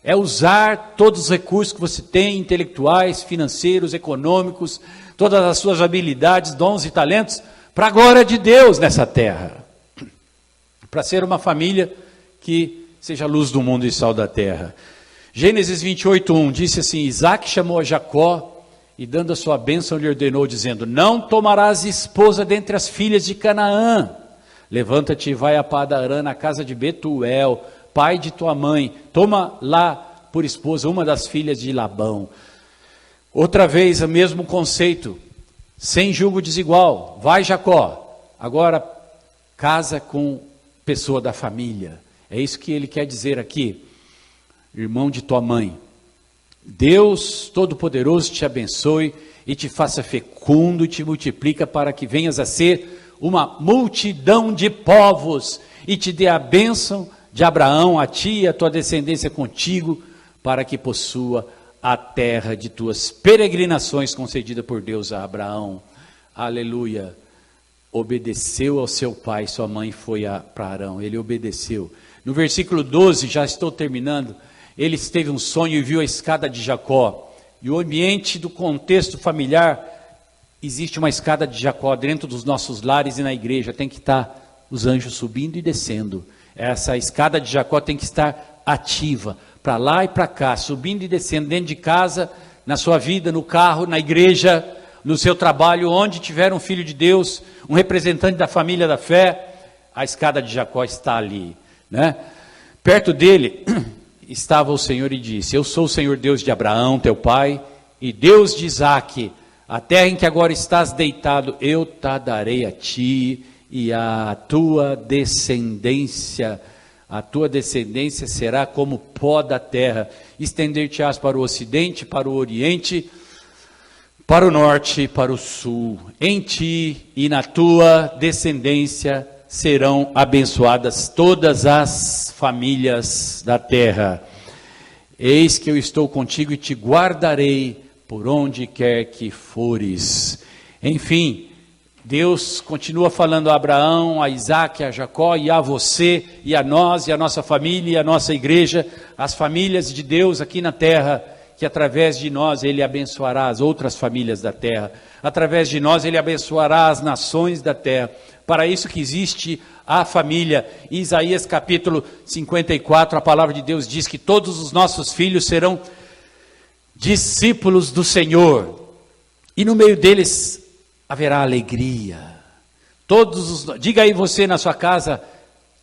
É usar todos os recursos que você tem, intelectuais, financeiros, econômicos, todas as suas habilidades, dons e talentos, para a glória de Deus nessa terra. Para ser uma família que seja a luz do mundo e sal da terra. Gênesis 28:1 disse assim: Isaque chamou a Jacó e dando a sua bênção lhe ordenou, dizendo: não tomarás esposa dentre as filhas de Canaã. Levanta-te e vai a Padan-Arã, na casa de Betuel, pai de tua mãe, toma lá por esposa uma das filhas de Labão. Outra vez o mesmo conceito, sem julgo desigual. Vai, Jacó, agora casa com pessoa da família. É isso que ele quer dizer aqui, irmão de tua mãe. Deus Todo-Poderoso te abençoe e te faça fecundo e te multiplica para que venhas a ser uma multidão de povos e te dê a bênção de Abraão, a ti e a tua descendência contigo, para que possua a terra de tuas peregrinações concedida por Deus a Abraão. Aleluia. Obedeceu ao seu pai, sua mãe foi para Arão, ele obedeceu. No versículo 12, já estou terminando, ele teve um sonho e viu a escada de Jacó. E o ambiente do contexto familiar, existe uma escada de Jacó dentro dos nossos lares e na igreja, tem que estar os anjos subindo e descendo. Essa escada de Jacó tem que estar ativa, para lá e para cá, subindo e descendo, dentro de casa, na sua vida, no carro, na igreja, no seu trabalho, onde tiver um filho de Deus, um representante da família da fé, a escada de Jacó está ali, né? Perto dele estava o Senhor e disse: eu sou o Senhor Deus de Abraão, teu pai, e Deus de Isaque. A terra em que agora estás deitado, eu te darei a ti e a tua descendência. A tua descendência será como pó da terra. Estender-te-ás para o ocidente, para o oriente, para o norte e para o sul. Em ti e na tua descendência serão abençoadas todas as famílias da terra. Eis que eu estou contigo e te guardarei por onde quer que fores. Enfim, Deus continua falando a Abraão, a Isaac, a Jacó e a você e a nós e a nossa família e a nossa igreja, as famílias de Deus aqui na terra, que através de nós Ele abençoará as outras famílias da terra, através de nós Ele abençoará as nações da terra. Para isso que existe a família. Em Isaías capítulo 54, a palavra de Deus diz que todos os nossos filhos serão discípulos do Senhor, e no meio deles haverá alegria. Diga aí você na sua casa,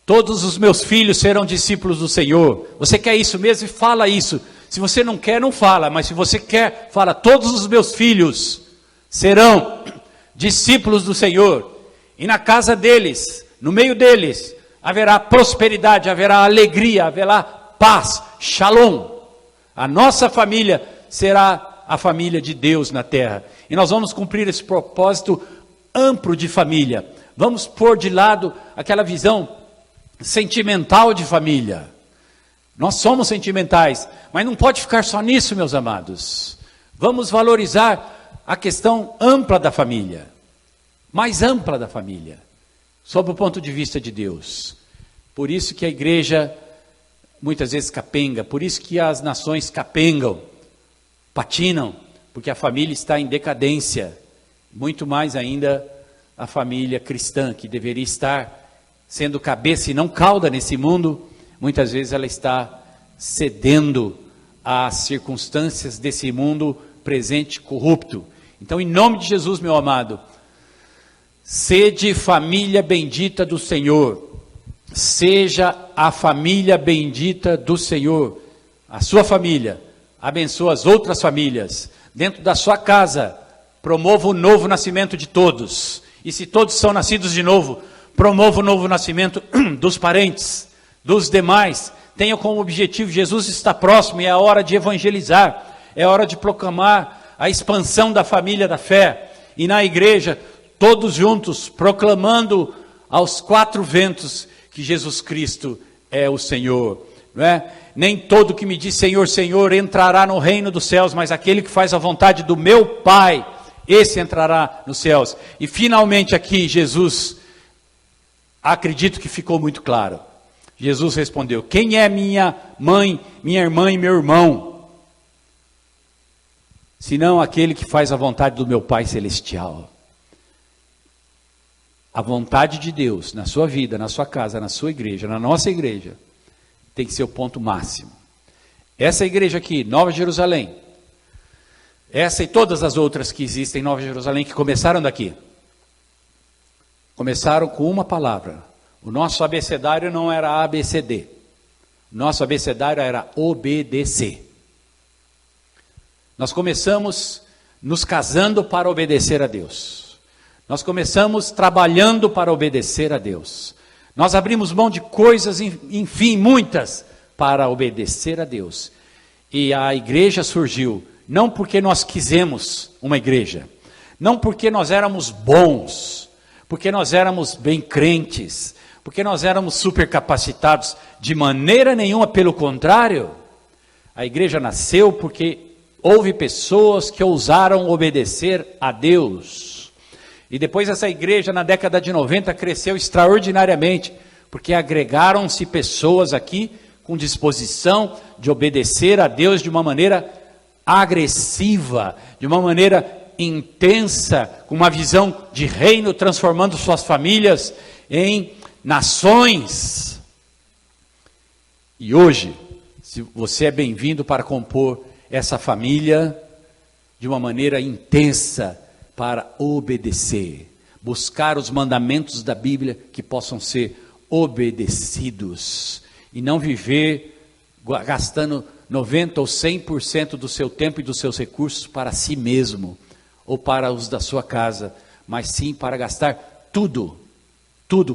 todos os meus filhos serão discípulos do Senhor. Você quer isso mesmo? E fala isso. Se você não quer, não fala, mas se você quer, fala, todos os meus filhos serão discípulos do Senhor, e na casa deles, no meio deles, haverá prosperidade, haverá alegria, haverá paz, shalom. A nossa família será a família de Deus na terra, e nós vamos cumprir esse propósito amplo de família. Vamos pôr de lado aquela visão sentimental de família. Nós somos sentimentais, mas não pode ficar só nisso, meus amados. Vamos valorizar a questão ampla da família, mais ampla da família, sob o ponto de vista de Deus. Por isso que a igreja muitas vezes capenga, por isso que as nações capengam, patinam, porque a família está em decadência. Muito mais ainda a família cristã, que deveria estar sendo cabeça e não cauda nesse mundo, muitas vezes ela está cedendo às circunstâncias desse mundo presente corrupto. Então, em nome de Jesus, meu amado, sede família bendita do Senhor, seja a família bendita do Senhor, a sua família, abençoa as outras famílias, dentro da sua casa, promova o novo nascimento de todos, e se todos são nascidos de novo, promova o novo nascimento dos parentes, dos demais. Tenha como objetivo, Jesus está próximo e é a hora de evangelizar, é a hora de proclamar a expansão da família da fé, e na igreja, todos juntos, proclamando aos quatro ventos que Jesus Cristo é o Senhor, não é? Nem todo que me diz Senhor, Senhor, entrará no reino dos céus, mas aquele que faz a vontade do meu Pai, esse entrará nos céus. E finalmente aqui Jesus, acredito que ficou muito claro. Jesus respondeu: quem é minha mãe, minha irmã e meu irmão? Senão aquele que faz a vontade do meu Pai Celestial. A vontade de Deus na sua vida, na sua casa, na sua igreja, na nossa igreja, tem que ser o ponto máximo. Essa igreja aqui, Nova Jerusalém, essa e todas as outras que existem em Nova Jerusalém, que começaram daqui, começaram com uma palavra. O nosso abecedário não era ABCD, nosso abecedário era obedecer. Nós começamos nos casando para obedecer a Deus. Nós começamos trabalhando para obedecer a Deus. Nós abrimos mão de coisas, enfim, muitas, para obedecer a Deus. E a igreja surgiu, não porque nós quisemos uma igreja, não porque nós éramos bons, porque nós éramos bem crentes, porque nós éramos super capacitados, de maneira nenhuma, pelo contrário. A igreja nasceu porque houve pessoas que ousaram obedecer a Deus. E depois essa igreja, na década de 90, cresceu extraordinariamente, porque agregaram-se pessoas aqui com disposição de obedecer a Deus de uma maneira agressiva, de uma maneira intensa, com uma visão de reino, transformando suas famílias em nações. E hoje, se você é bem-vindo para compor essa família de uma maneira intensa, para obedecer, buscar os mandamentos da Bíblia que possam ser obedecidos, e não viver gastando 90% ou 100% do seu tempo e dos seus recursos para si mesmo, ou para os da sua casa, mas sim para gastar tudo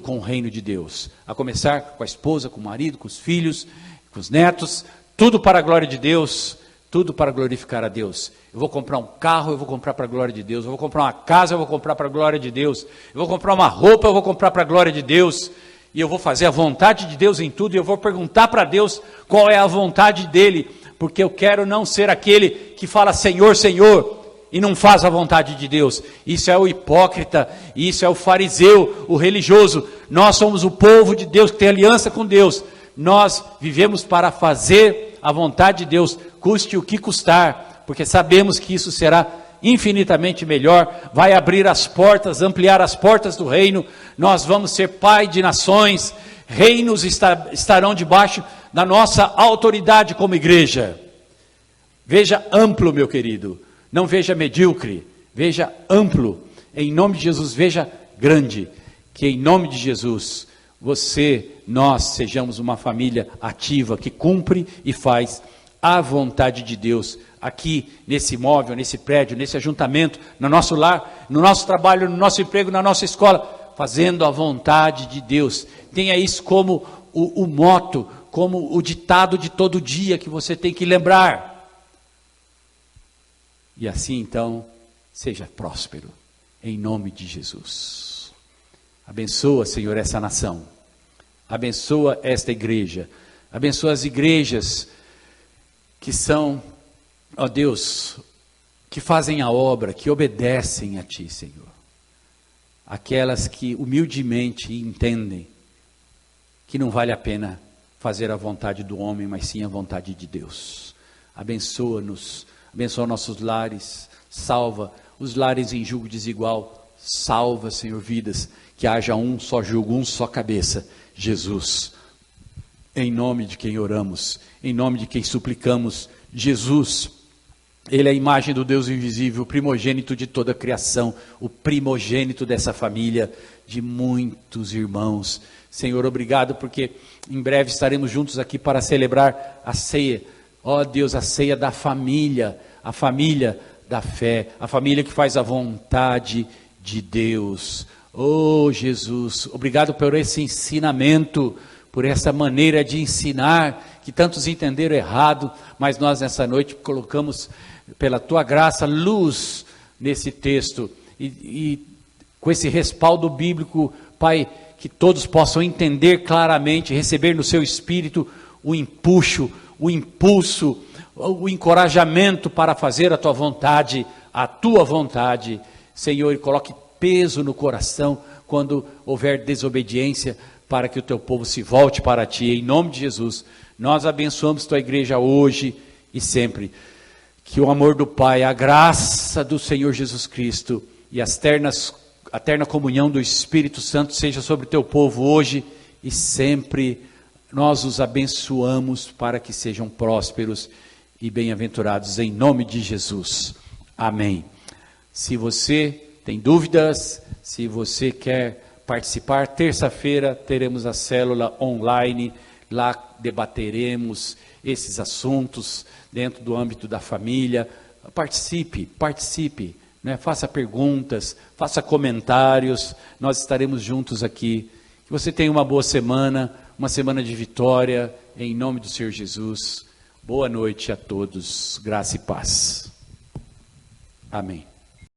com o reino de Deus, a começar com a esposa, com o marido, com os filhos, com os netos, tudo para a glória de Deus, tudo para glorificar a Deus. Eu vou comprar um carro, eu vou comprar para a glória de Deus. Eu vou comprar uma casa, eu vou comprar para a glória de Deus. Eu vou comprar uma roupa, eu vou comprar para a glória de Deus. E eu vou fazer a vontade de Deus em tudo. E eu vou perguntar para Deus qual é a vontade dEle. Porque eu quero não ser aquele que fala Senhor, Senhor, e não faz a vontade de Deus. Isso é o hipócrita, isso é o fariseu, o religioso. Nós somos o povo de Deus que tem aliança com Deus. Nós vivemos para fazer a vontade de Deus, custe o que custar, porque sabemos que isso será infinitamente melhor, vai abrir as portas, ampliar as portas do reino. Nós vamos ser pai de nações, reinos estarão debaixo da nossa autoridade como igreja. Veja amplo, meu querido. Não veja medíocre, veja amplo, em nome de Jesus, veja grande, que em nome de Jesus, nós sejamos uma família ativa, que cumpre e faz a vontade de Deus, aqui nesse imóvel, nesse prédio, nesse ajuntamento, no nosso lar, no nosso trabalho, no nosso emprego, na nossa escola, fazendo a vontade de Deus. Tenha isso como o moto, como o ditado de todo dia que você tem que lembrar. E assim então, seja próspero, em nome de Jesus. Abençoa, Senhor, essa nação, abençoa esta igreja, abençoa as igrejas que são, ó Deus, que fazem a obra, que obedecem a Ti, Senhor. Aquelas que humildemente entendem que não vale a pena fazer a vontade do homem, mas sim a vontade de Deus. Abençoa-nos, abençoa nossos lares, salva os lares em julgo desigual, salva, Senhor, vidas, que haja um só julgo, um só cabeça, Jesus. Em nome de quem oramos, em nome de quem suplicamos, Jesus, Ele é a imagem do Deus invisível, o primogênito de toda a criação, o primogênito dessa família, de muitos irmãos. Senhor, obrigado, porque em breve estaremos juntos aqui para celebrar a ceia. Ó Deus, a ceia da família, a família da fé, a família que faz a vontade de Deus. Oh Jesus, obrigado por esse ensinamento, por essa maneira de ensinar, que tantos entenderam errado, mas nós nessa noite colocamos, pela Tua graça, luz nesse texto, e com esse respaldo bíblico, Pai, que todos possam entender claramente, receber no seu espírito o impulso, o encorajamento para fazer a Tua vontade, Senhor, e coloque peso no coração quando houver desobediência, para que o Teu povo se volte para Ti, em nome de Jesus. Nós abençoamos Tua igreja hoje e sempre, que o amor do Pai, a graça do Senhor Jesus Cristo e a terna comunhão do Espírito Santo seja sobre o Teu povo hoje e sempre. Nós os abençoamos para que sejam prósperos e bem-aventurados em nome de Jesus. Amém. Se você tem dúvidas, se você quer participar, terça-feira teremos a célula online, lá debateremos esses assuntos dentro do âmbito da família. Participe, né? Faça perguntas, faça comentários, nós estaremos juntos aqui. Que você tenha uma boa semana, uma semana de vitória, em nome do Senhor Jesus. Boa noite a todos, graça e paz. Amém.